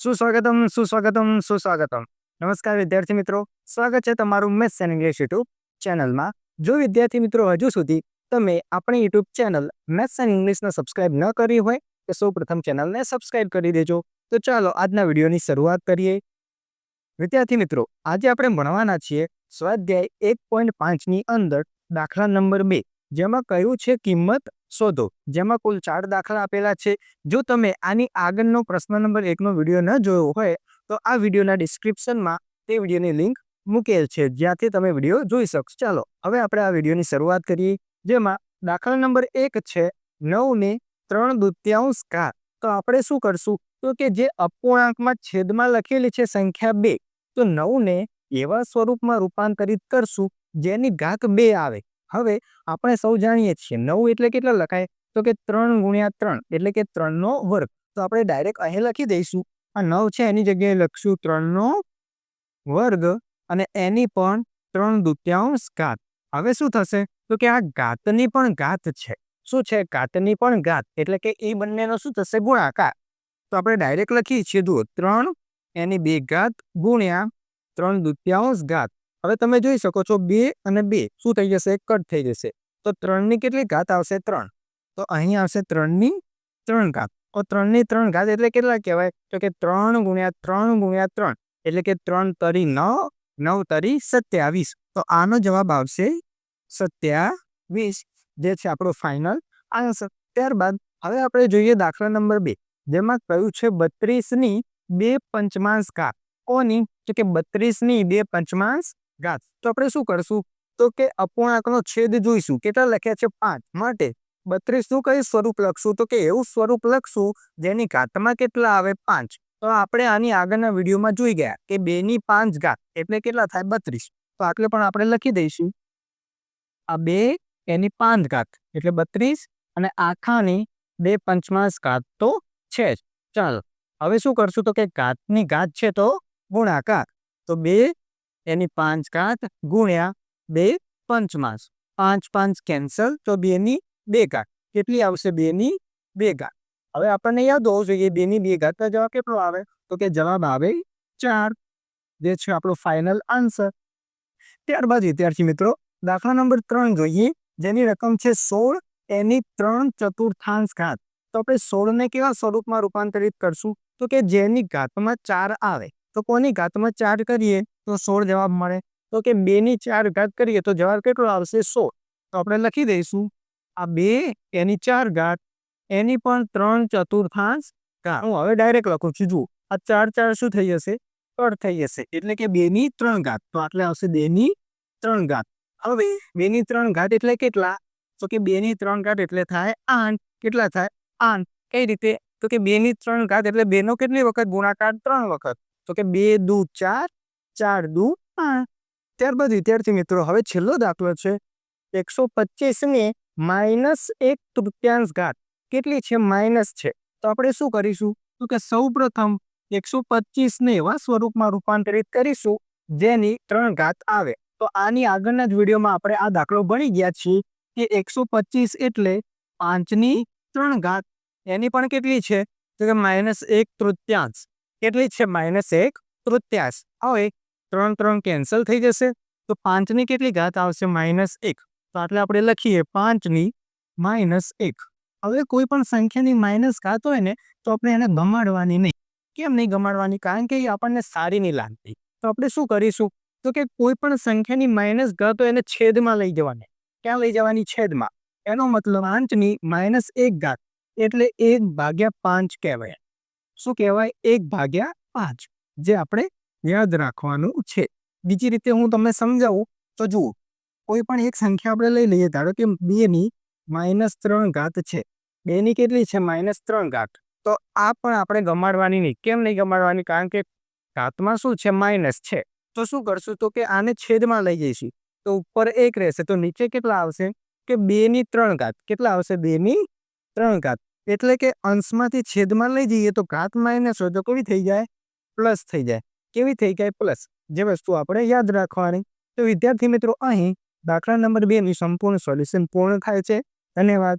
સુસ્વાગતમ સુસ્વાગતમ સુસ્વાગતમ। નમસ્કાર વિદ્યાર્થી મિત્રો, સ્વાગત છે તમારું મેથ્સ એન્ડ ઇંગ્લિશ યુટ્યુબ ચેનલમાં। જો વિદ્યાર્થી મિત્રો હજુ સુધી તમે આપણી યુટ્યુબ ચેનલ મેથ્સ એન્ડ ઇંગ્લિશને સબસ્ક્રાઇબ ન કરી હોય તો સૌપ્રથમ ચેનલને સબસ્ક્રાઇબ કરી દેજો। તો ચાલો આજના વિડીયોની શરૂઆત કરીએ। વિદ્યાર્થી મિત્રો, આજે આપણે ભણવાના છીએ સ્વાધ્યાય 1.5ની અંદર દાખલા નંબર 2, જેમાં કહ્યું છે કિંમત શોધો, જેમાં કુલ 4 દાખલા આપેલા છે। જો તમે આની આગળનો પ્રશ્ન નંબર 1નો વિડીયો ન જોયો હોય તો આ વિડીયોના ડિસ્ક્રિપ્શનમાં તે વિડીયોની લિંક મૂકેલ છે, જ્યાંથી તમે વિડીયો જોઈ શકશો। ચાલો હવે આપણે આ વિડીયોની શરૂઆત કરીએ, જેમાં દાખલા નંબર 1 છે 9 ને 3/2 ઘાત। તો આપણે શું કરશું તો કે જે અપૂર્ણાંકમાં છેદમાં લખેલી છે સંખ્યા 2, તો 9 ને એવા સ્વરૂપમાં રૂપાંતરિત કરશું જેની ઘાત 2 આવે। હવે આપણે સૌ જાણીએ છીએ 9 એટલે કેટલા લખાય તો કે 3 ગુણ્યા 3 એટલે કે 3નો વર્ગ। તો આપણે ડાયરેક્ટ અહીં લખી દઈશું, આ 9 છે એની જગ્યાએ લખશું 3નો વર્ગ અને એની પણ 3/2 ઘાત। હવે શું થશે તો કે આ ઘાતની પણ ઘાત છે। શું છે? ઘાતની પણ ઘાત એટલે કે એ બંનેનો શું થશે? ગુણાકાર। તો આપણે ડાયરેક્ટ લખીએ છીએ, જુઓ 3 એની 2 ઘાત ગુણ્યા 3/2 ઘાત। હવે તમે જોઈ શકો છો 2 અને 2 શું થઈ જશે? કટ થઈ જશે। તો 3ની કેટલી ઘાત આવશે? 3। તો અહીં આવશે 3ની 3 ઘાત। તો 3ની 3 ઘાત એટલે કેટલા કહેવાય તો કે 3 ગુણ્યા 3 ગુણ્યા 3 એટલે કે 3 તરી 9, 9 તરી 27। તો આનો જવાબ આવશે 27, જે છે આપણો ફાઇનલ આન્સર। ત્યારબાદ હવે આપણે જોઈએ દાખલા નંબર 2, જેમાં કહ્યું છે 32ની 2/5 ઘાત। કોની? તો કે 32ની 2/5 ઘાત। તો આપણે શું કરશું તો કે અપૂર્ણાંકનો છેદ જોઈશું, કેટલા લખ્યા છે? 5, માટે 32નું કઈ સ્વરૂપ લખશું તો કે એવું સ્વરૂપ લખશું જેની ઘાતમાં કેટલા આવે? 5। તો આપણે આની આગળના વિડીયોમાં જોઈ ગયા કે 2ની 5 ઘાત એટલે કેટલા થાય? 32। તો આટલે પણ આપણે લખી દઈશું, આ 2 એની 5 ઘાત એટલે 32 અને આખાની 2/5 ઘાત તો છે જ। ચાલો હવે શું કરશું તો કે ઘાતની ઘાત છે તો ગુણાકાર। તો 2 એની 5 ઘાત ગુણ્યા 2/5, 5 5 કેન્સલ, તો 2ની 2 ઘાત કેટલી આવશે? 2ની 2 ઘાત। હવે આપણને યાદ હોવું જોઈએ 2ની 2 ઘાત તો જવાબ કેટલો આવે તો કે જવાબ આવે 4, જે છે આપણો ફાઇનલ આન્સર। ત્યારબાદ વિદ્યાર્થી મિત્રો દાખલા નંબર 3 જોઈએ, જેની રકમ છે 16 એની 3/4 ઘાત। તો આપણે 16 ને કેવા સ્વરૂપમાં રૂપાંતરિત કરશું તો કે જેની ઘાતમાં 4 આવે। તો કોની ઘાતમાં 4 કરીએ તો 16 જવાબ મળે। તો કે 2ની 4 ઘાત કરીએ તો જવાબ કેટલો આવશે? 16। તો આપણે લખી દઈશું, આ 2 એની 4 ઘાત એની પણ 3/4 ઘાત। હું હવે ડાયરેક્ટ લખું છું, જુઓ આ 4 4 શું થઈ જશે? કટ થઈ જશે, એટલે કે 2ની 3 ઘાત। તો આટલે આવશે 2ની 3 ઘાત। હવે 2ની 3 ઘાત એટલે કેટલા તો કે 2ની 3 ઘાત એટલે થાય 8। કેટલા થાય? 8। કઈ રીતે તો કે 2ની 3 ઘાત એટલે 2 નો કેટલી વખત ગુણાકાર? 3 વખત। તો કે 2 દુ 4, 4 દુ 8। ત્યારબાદ વિદ્યાર્થી મિત્રો હવે છેલ્લો દાખલો છે 125 ને -1/3 ઘાત। કેટલી છે? માઇનસ છે। તો આપણે શું કરીશું તો કે સૌપ્રથમ 125 ને એવા સ્વરૂપમાં રૂપાંતરિત કરીશું જેની 3 ઘાત આવે। તો આની આગળના જ વિડીયોમાં આપણે આ દાખલો ભણી ગયા છીએ કે 125 એટલે 5ની 3 ઘાત, એની પણ કેટલી છે તો કે -1/3। કેટલી છે? -1/3। હવે 3 3 કેન્સલ થઈ જશે, તો 5ની કેટલી ઘાત આવશે? -1। તો આટલે આપણે લખીએ 5ની -1। હવે કોઈ પણ સંખ્યાની માઇનસ ઘાત હોય ને તો આપણે એને ગમાડવાની નહીં। કેમ નહીં ગમાડવાની? કારણ કે એ આપણને સારી નહીં લાગતી। તો આપણે શું કરીશું તો કે કોઈ પણ સંખ્યાની માઇનસ ઘાત હોય એને છેદમાં લઈ જવાની। ક્યાં લઈ જવાની? છેદમાં। એનો મતલબ 5ની -1 ઘાત એટલે 1/5 કહેવાય। શું કહેવાય? 1/5, જે આપણે યાદ રાખવાનું છે। બીજી રીતે હું તમને સમજાવું તો જુઓ, કોઈ પણ એક સંખ્યા આપણે લઈ લઈએ, ધારો કે 2ની -3 ઘાત છે। 2ની કેટલી છે? -3 ઘાત। તો આ પણ આપણે ગમાડવાની નહીં। કેમ નહીં ગમાડવાની? કારણ કે ઘાતમાં શું છે? માઇનસ છે। તો શું કરશું તો કે આને છેદમાં લઈ જઈશું, તો ઉપર 1 રહેશે, તો નીચે કેટલા આવશે કે 2ની 3 ઘાત। કેટલા આવશે? 2ની 3 ઘાત। એટલે કે અંશમાંથી છેદમાં લઈ જઈએ તો ઘાત માઇનસ હોય તો કેવી થઈ જાય? પ્લસ થઈ જાય। કેવી થઈ જાય? પ્લસ। જે વસ્તુ આપણે યાદ રાખવાની। તો વિદ્યાર્થી મિત્રો અહીં દાખલા નંબર 2 ની સંપૂર્ણ સોલ્યુશન પૂર્ણ થાય છે। ધન્યવાદ।